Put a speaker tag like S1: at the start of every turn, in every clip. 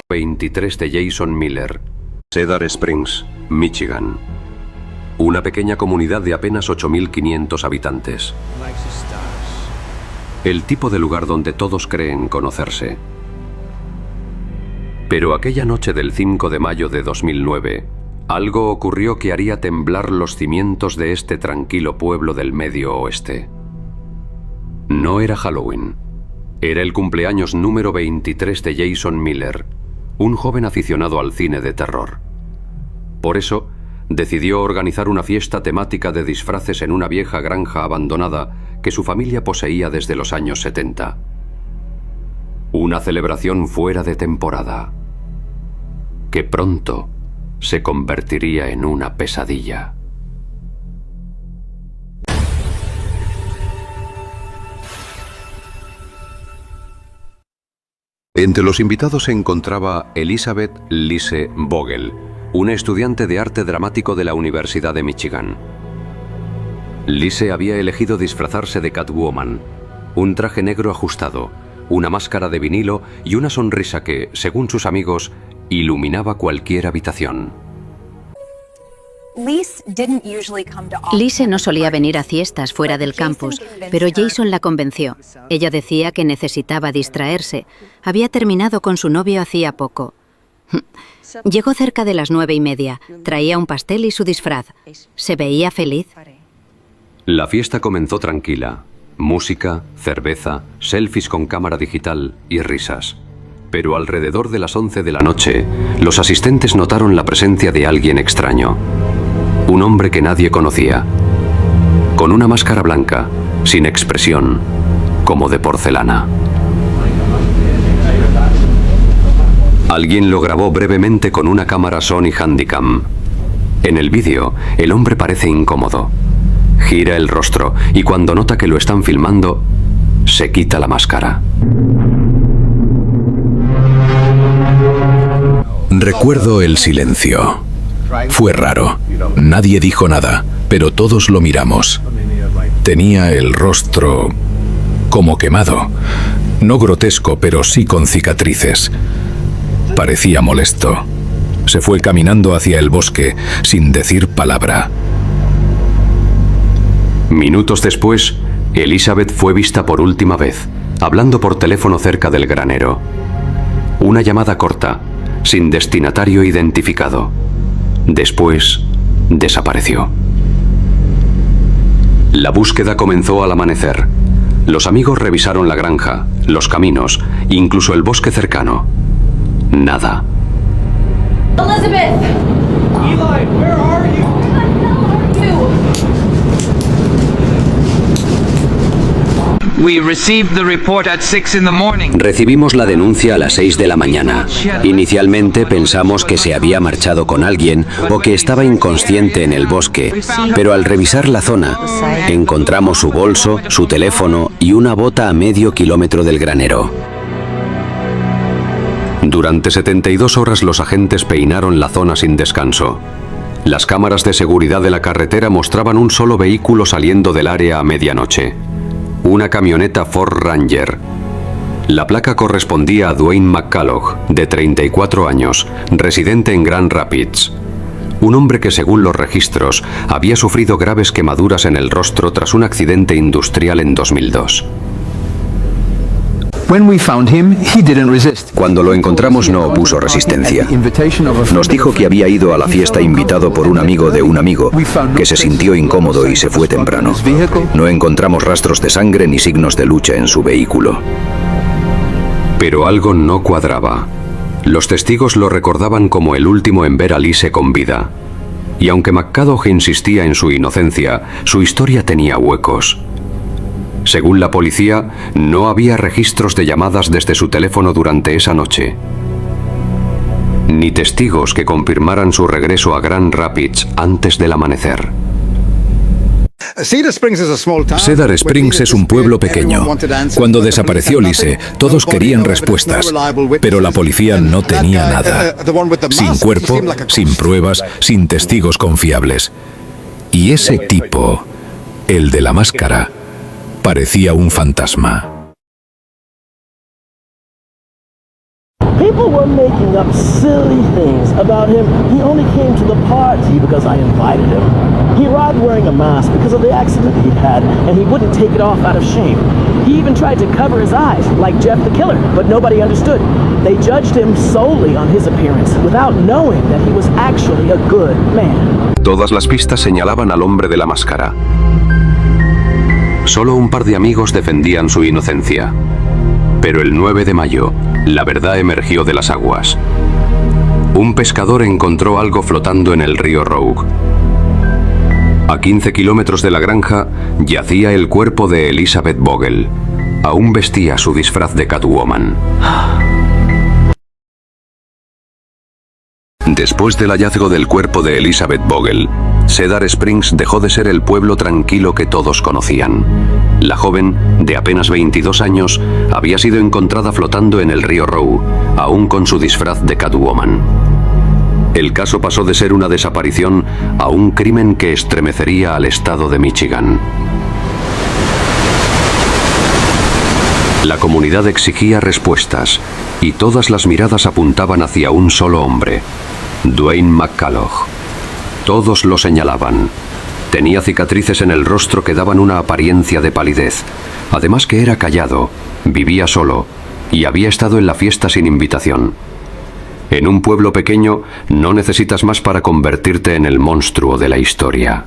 S1: 23 de Jason Miller, Cedar Springs, Michigan. Una pequeña comunidad de apenas 8.500 habitantes. El tipo de lugar donde todos creen conocerse. Pero aquella noche del 5 de mayo de 2009, algo ocurrió que haría temblar los cimientos de este tranquilo pueblo del Medio Oeste. No era Halloween. Era el cumpleaños número 23 de Jason Miller, un joven aficionado al cine de terror. Por eso, decidió organizar una fiesta temática de disfraces en una vieja granja abandonada que su familia poseía desde los años 70. Una celebración fuera de temporada, que pronto se convertiría en una pesadilla. Entre los invitados se encontraba Elizabeth Lise Vogel, una estudiante de arte dramático de la Universidad de Michigan. Lise había elegido disfrazarse de Catwoman, un traje negro ajustado, una máscara de vinilo y una sonrisa que, según sus amigos, iluminaba cualquier habitación.
S2: Lise no solía venir a fiestas fuera del campus, pero Jason la convenció. Ella decía que necesitaba distraerse. Había terminado con su novio hacía poco. Llegó cerca de las 9:30. Traía un pastel y su disfraz. Se veía feliz.
S1: La fiesta comenzó tranquila. Música, cerveza, selfies con cámara digital y risas. Pero alrededor de las 11 de la noche, los asistentes notaron la presencia de alguien extraño. Un hombre que nadie conocía, con una máscara blanca, sin expresión, como de porcelana. Alguien lo grabó brevemente con una cámara Sony Handycam. En el vídeo, el hombre parece incómodo. Gira el rostro y cuando nota que lo están filmando, se quita la máscara.
S3: Recuerdo el silencio. Fue raro. Nadie dijo nada, pero todos lo miramos. Tenía el rostro como quemado. No grotesco, pero sí con cicatrices. Parecía molesto. Se fue caminando hacia el bosque, sin decir palabra.
S1: Minutos después, Elizabeth fue vista por última vez, hablando por teléfono cerca del granero. Una llamada corta, sin destinatario identificado. Después, desapareció. La búsqueda comenzó al amanecer. Los amigos revisaron la granja, los caminos, incluso el bosque cercano. Nada.
S4: Elizabeth! Eli, where are you?
S5: Recibimos la denuncia a las 6 de la mañana. Inicialmente pensamos que se había marchado con alguien o que estaba inconsciente en el bosque, pero al revisar la zona, encontramos su bolso, su teléfono y una bota a medio kilómetro del granero.
S1: Durante 72 horas los agentes peinaron la zona sin descanso. Las cámaras de seguridad de la carretera mostraban un solo vehículo saliendo del área a medianoche. Una camioneta Ford Ranger. La placa correspondía a Dwayne McCullough, de 34 años, residente en Grand Rapids. Un hombre que, según los registros, había sufrido graves quemaduras en el rostro tras un accidente industrial en 2002.
S5: Cuando lo encontramos no opuso resistencia. Nos dijo que había ido a la fiesta invitado por un amigo de un amigo, que se sintió incómodo y se fue temprano. No encontramos rastros de sangre ni signos de lucha en su vehículo.
S1: Pero algo no cuadraba. Los testigos lo recordaban como el último en ver a Lise con vida. Y aunque McCullough insistía en su inocencia, su historia tenía huecos. Según la policía, no había registros de llamadas desde su teléfono durante esa noche, ni testigos que confirmaran su regreso a Grand Rapids antes del amanecer.
S3: Cedar Springs es un pueblo pequeño. Cuando desapareció Lise, todos querían respuestas, pero la policía no tenía nada. Sin cuerpo, sin pruebas, sin testigos confiables. Y ese tipo, el de la máscara, parecía un fantasma.
S6: People were making up silly things about him. He only came to the party because I invited him. He arrived wearing a mask because of the accident he'd had, and he wouldn't take it off out of shame. He even tried to cover his eyes, like Jeff the Killer, but nobody understood. They judged him solely on his appearance, without knowing that he was actually a good man.
S1: Todas las pistas señalaban al hombre de la máscara. Solo un par de amigos defendían su inocencia. Pero el 9 de mayo, la verdad emergió de las aguas. Un pescador encontró algo flotando en el río Rogue. A 15 kilómetros de la granja yacía el cuerpo de Elizabeth Vogel. Aún vestía su disfraz de Catwoman. Después del hallazgo del cuerpo de Elizabeth Vogel, Cedar Springs dejó de ser el pueblo tranquilo que todos conocían. La joven, de apenas 22 años, había sido encontrada flotando en el río Rowe, aún con su disfraz de Catwoman. El caso pasó de ser una desaparición a un crimen que estremecería al estado de Michigan. La comunidad exigía respuestas, y todas las miradas apuntaban hacia un solo hombre, Dwayne McCulloch. Todos lo señalaban. Tenía cicatrices en el rostro que daban una apariencia de palidez. Además que era callado, vivía solo y había estado en la fiesta sin invitación. En un pueblo pequeño no necesitas más para convertirte en el monstruo de la historia.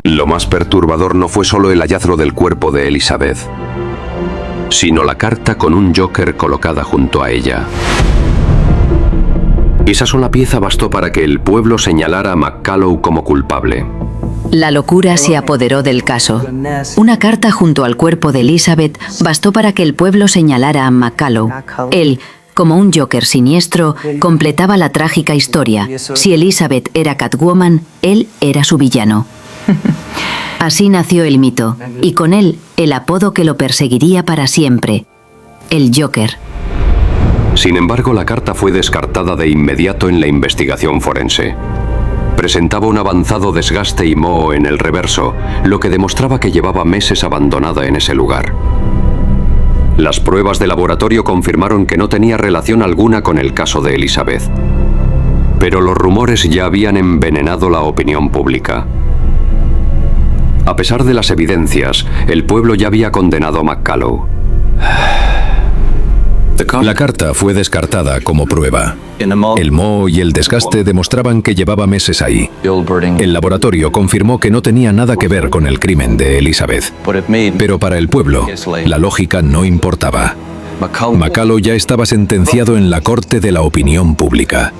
S1: Lo más perturbador no fue solo el hallazgo del cuerpo de Elizabeth, sino la carta con un Joker colocada junto a ella. Esa sola pieza bastó para que el pueblo señalara a McCulloch como culpable.
S2: La locura se apoderó del caso. Una carta junto al cuerpo de Elizabeth bastó para que el pueblo señalara a McCulloch. Él, como un Joker siniestro, completaba la trágica historia. Si Elizabeth era Catwoman, él era su villano. Así nació el mito, y con él el apodo que lo perseguiría para siempre, el Joker.
S1: Sin embargo, la carta fue descartada de inmediato en la investigación forense. Presentaba un avanzado desgaste y moho en el reverso, lo que demostraba que llevaba meses abandonada en ese lugar. Las pruebas de laboratorio confirmaron que no tenía relación alguna con el caso de Elizabeth. Pero los rumores ya habían envenenado la opinión pública. A pesar de las evidencias, el pueblo ya había condenado a McCulloch.
S3: La carta fue descartada como prueba. El moho y el desgaste demostraban que llevaba meses ahí. El laboratorio confirmó que no tenía nada que ver con el crimen de Elizabeth. Pero para el pueblo, la lógica no importaba. McCulloch ya estaba sentenciado en la corte de la opinión pública.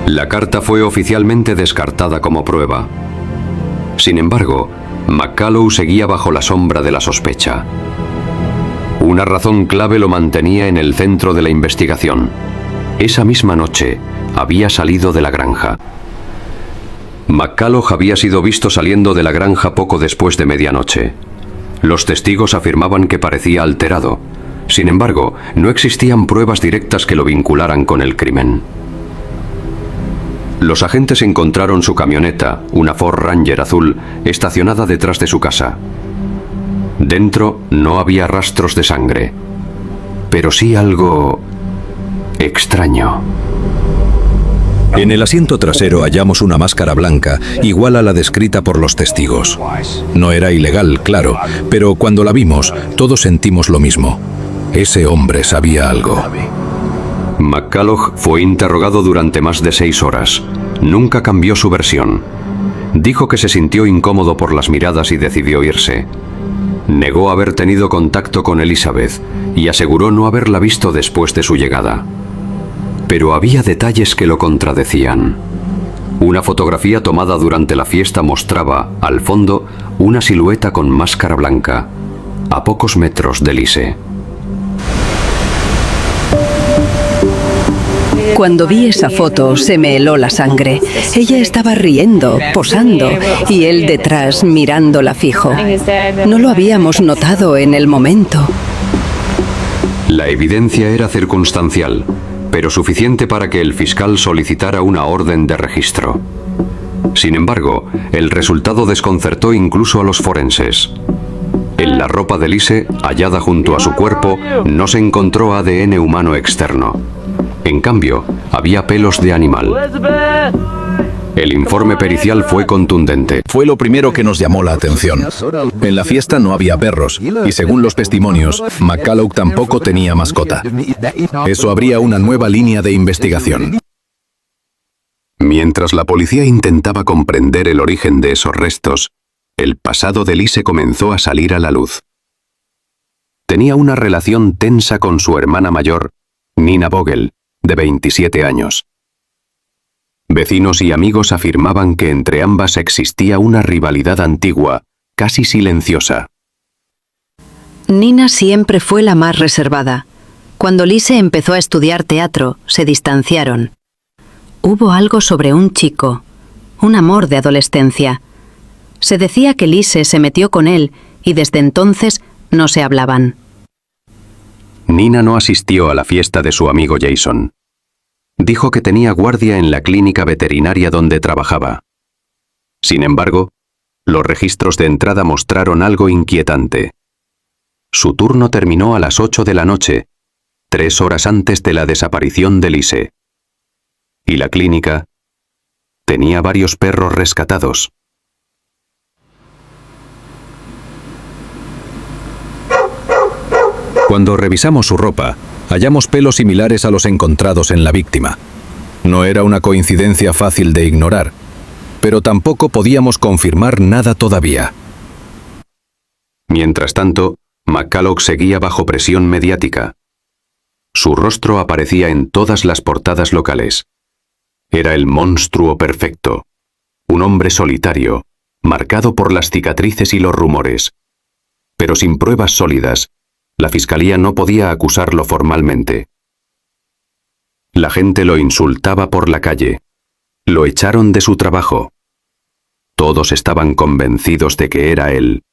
S1: La carta fue oficialmente descartada como prueba. Sin embargo, McCulloch seguía bajo la sombra de la sospecha. Una razón clave lo mantenía en el centro de la investigación. Esa misma noche, había salido de la granja. McCulloch había sido visto saliendo de la granja poco después de medianoche. Los testigos afirmaban que parecía alterado. Sin embargo, no existían pruebas directas que lo vincularan con el crimen. Los agentes encontraron su camioneta, una Ford Ranger azul, estacionada detrás de su casa. Dentro no había rastros de sangre, pero sí algo extraño.
S3: En el asiento trasero hallamos una máscara blanca, igual a la descrita por los testigos. No era ilegal, claro, pero cuando la vimos, todos sentimos lo mismo. Ese hombre sabía algo.
S1: McCulloch fue interrogado durante más de 6 horas. Nunca cambió su versión. Dijo que se sintió incómodo por las miradas y decidió irse. Negó haber tenido contacto con Elizabeth y aseguró no haberla visto después de su llegada. Pero había detalles que lo contradecían. Una fotografía tomada durante la fiesta mostraba, al fondo, una silueta con máscara blanca, a pocos metros de Lise.
S7: Cuando vi esa foto se me heló la sangre. Ella estaba riendo, posando, y él detrás mirándola fijo. No lo habíamos notado en el momento.
S1: La evidencia era circunstancial, pero suficiente para que el fiscal solicitara una orden de registro. Sin embargo, el resultado desconcertó incluso a los forenses. En la ropa de Lise, hallada junto a su cuerpo, no se encontró ADN humano externo. En cambio, había pelos de animal. El informe pericial fue contundente.
S3: Fue lo primero que nos llamó la atención. En la fiesta no había perros, y según los testimonios, McCulloch tampoco tenía mascota. Eso abría una nueva línea de investigación. Mientras la policía intentaba comprender el origen de esos restos, el pasado de Lise comenzó a salir a la luz. Tenía una relación tensa con su hermana mayor, Nina Vogel, de 27 años. Vecinos y amigos afirmaban que entre ambas existía una rivalidad antigua, casi silenciosa.
S2: Nina siempre fue la más reservada. Cuando Lise empezó a estudiar teatro, se distanciaron. Hubo algo sobre un chico, un amor de adolescencia. Se decía que Lise se metió con él y desde entonces no se hablaban.
S1: Nina no asistió a la fiesta de su amigo Jason. Dijo que tenía guardia en la clínica veterinaria donde trabajaba. Sin embargo, los registros de entrada mostraron algo inquietante. Su turno terminó a las 8 de la noche, 3 horas antes de la desaparición de Lise. Y la clínica tenía varios perros rescatados. Cuando revisamos su ropa, hallamos pelos similares a los encontrados en la víctima. No era una coincidencia fácil de ignorar, pero tampoco podíamos confirmar nada todavía. Mientras tanto, McCulloch seguía bajo presión mediática. Su rostro aparecía en todas las portadas locales. Era el monstruo perfecto, un hombre solitario, marcado por las cicatrices y los rumores. Pero sin pruebas sólidas, la fiscalía no podía acusarlo formalmente. La gente lo insultaba por la calle. Lo echaron de su trabajo. Todos estaban convencidos de que era él.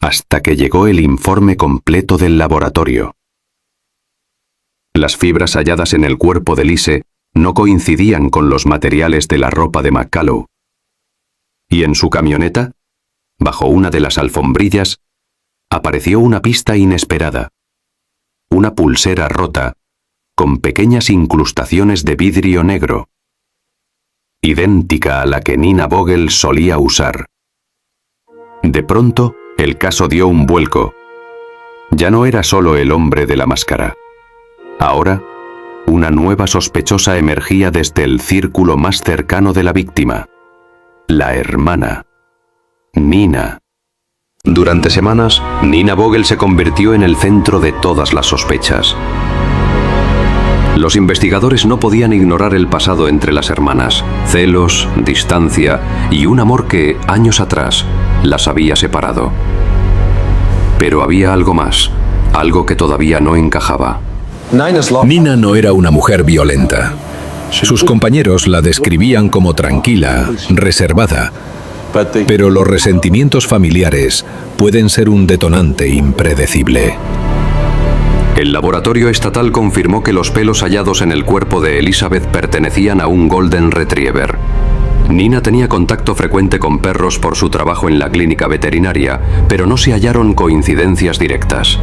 S1: Hasta que llegó el informe completo del laboratorio. Las fibras halladas en el cuerpo de Lise no coincidían con los materiales de la ropa de McCulloch. Y en su camioneta, bajo una de las alfombrillas, apareció una pista inesperada. Una pulsera rota, con pequeñas incrustaciones de vidrio negro. Idéntica a la que Nina Vogel solía usar. De pronto, el caso dio un vuelco. Ya no era solo el hombre de la máscara. Ahora, una nueva sospechosa emergía desde el círculo más cercano de la víctima. La hermana. Nina. Durante semanas, Nina Vogel se convirtió en el centro de todas las sospechas. Los investigadores no podían ignorar el pasado entre las hermanas, celos, distancia y un amor que, años atrás, las había separado. Pero había algo más, algo que todavía no encajaba.
S3: Nina no era una mujer violenta. Sus compañeros la describían como tranquila, reservada. Pero los resentimientos familiares pueden ser un detonante impredecible.
S1: El laboratorio estatal confirmó que los pelos hallados en el cuerpo de Elizabeth pertenecían a un Golden Retriever. Nina tenía contacto frecuente con perros por su trabajo en la clínica veterinaria, pero no se hallaron coincidencias directas.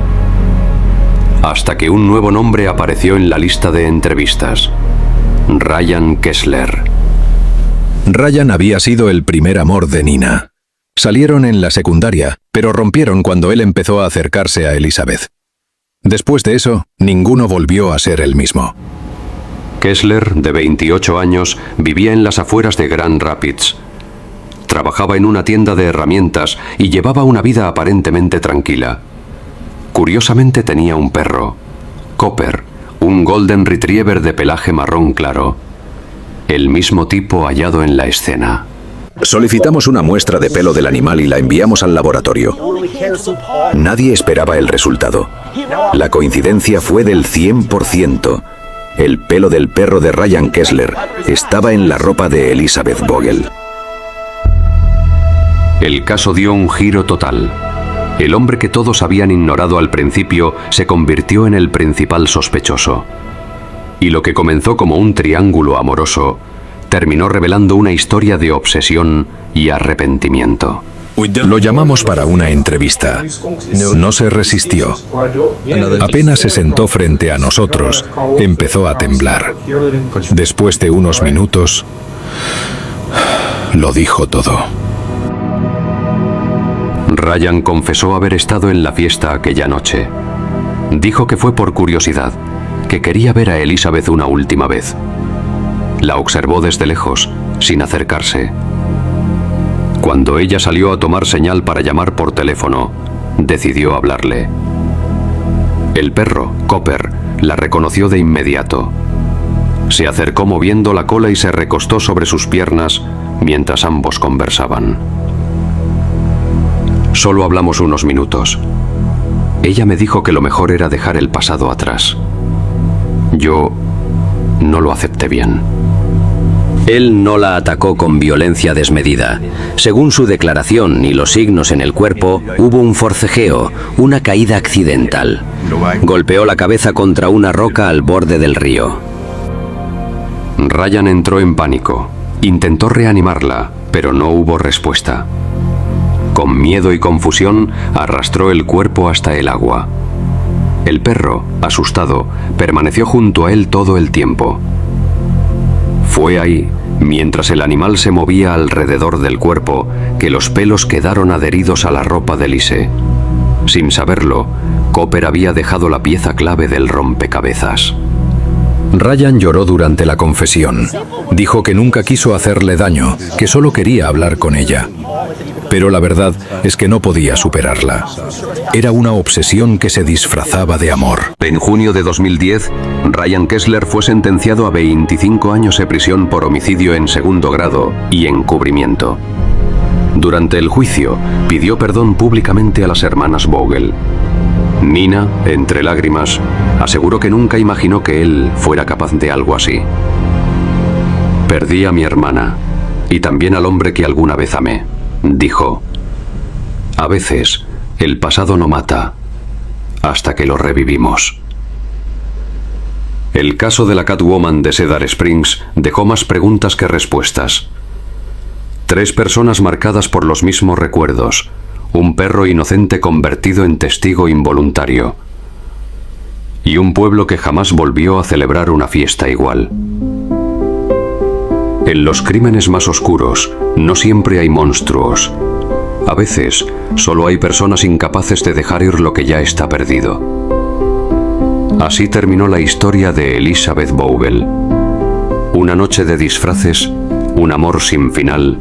S1: Hasta que un nuevo nombre apareció en la lista de entrevistas: Ryan Kessler.
S3: Ryan había sido el primer amor de Nina. Salieron en la secundaria, pero rompieron cuando él empezó a acercarse a Elizabeth. Después de eso, ninguno volvió a ser el mismo.
S1: Kessler, de 28 años, vivía en las afueras de Grand Rapids. Trabajaba en una tienda de herramientas y llevaba una vida aparentemente tranquila. Curiosamente tenía un perro, Copper, un Golden Retriever de pelaje marrón claro. El mismo tipo hallado en la escena.
S3: Solicitamos una muestra de pelo del animal y la enviamos al laboratorio. Nadie esperaba el resultado. La coincidencia fue del 100%. El pelo del perro de Ryan Kessler estaba en la ropa de Elizabeth Vogel.
S1: El caso dio un giro total. El hombre que todos habían ignorado al principio se convirtió en el principal sospechoso. Y lo que comenzó como un triángulo amoroso terminó revelando una historia de obsesión y arrepentimiento.
S3: Lo llamamos para una entrevista. No se resistió. Apenas se sentó frente a nosotros, empezó a temblar. Después de unos minutos, lo dijo todo.
S1: Ryan confesó haber estado en la fiesta aquella noche. Dijo que fue por curiosidad, que quería ver a Elizabeth una última vez. La observó desde lejos, sin acercarse. Cuando ella salió a tomar señal para llamar por teléfono, decidió hablarle. El perro, Copper, la reconoció de inmediato. Se acercó moviendo la cola y se recostó sobre sus piernas mientras ambos conversaban. Solo hablamos unos minutos. Ella me dijo que lo mejor era dejar el pasado atrás. Yo no lo acepté bien.
S5: Él no la atacó con violencia desmedida. Según su declaración y los signos en el cuerpo, hubo un forcejeo, una caída accidental. Golpeó la cabeza contra una roca al borde del río.
S1: Ryan entró en pánico. Intentó reanimarla, pero no hubo respuesta. Con miedo y confusión, arrastró el cuerpo hasta el agua. El perro, asustado, permaneció junto a él todo el tiempo. Fue ahí, mientras el animal se movía alrededor del cuerpo, que los pelos quedaron adheridos a la ropa de Lise. Sin saberlo, Copper había dejado la pieza clave del rompecabezas.
S3: Ryan lloró durante la confesión. Dijo que nunca quiso hacerle daño, que solo quería hablar con ella. Pero la verdad es que no podía superarla. Era una obsesión que se disfrazaba de amor.
S1: En junio de 2010, Ryan Kessler fue sentenciado a 25 años de prisión por homicidio en segundo grado y encubrimiento. Durante el juicio, pidió perdón públicamente a las hermanas Vogel. Nina, entre lágrimas, aseguró que nunca imaginó que él fuera capaz de algo así. Perdí a mi hermana y también al hombre que alguna vez amé, dijo. A veces, el pasado no mata, hasta que lo revivimos. El caso de la Catwoman de Cedar Springs dejó más preguntas que respuestas. 3 personas marcadas por los mismos recuerdos. Un perro inocente convertido en testigo involuntario. Y un pueblo que jamás volvió a celebrar una fiesta igual. En los crímenes más oscuros, no siempre hay monstruos. A veces, solo hay personas incapaces de dejar ir lo que ya está perdido. Así terminó la historia de Elizabeth Vogel. Una noche de disfraces, un amor sin final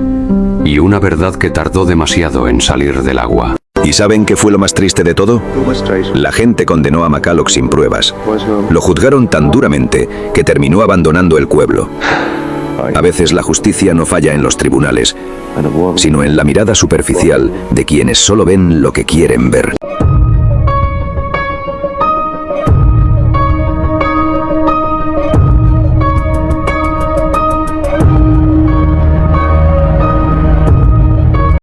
S1: y una verdad que tardó demasiado en salir del agua.
S8: ¿Y saben qué fue lo más triste de todo? La gente condenó a McCulloch sin pruebas. Lo juzgaron tan duramente que terminó abandonando el pueblo. A veces la justicia no falla en los tribunales, sino en la mirada superficial de quienes solo ven lo que quieren ver.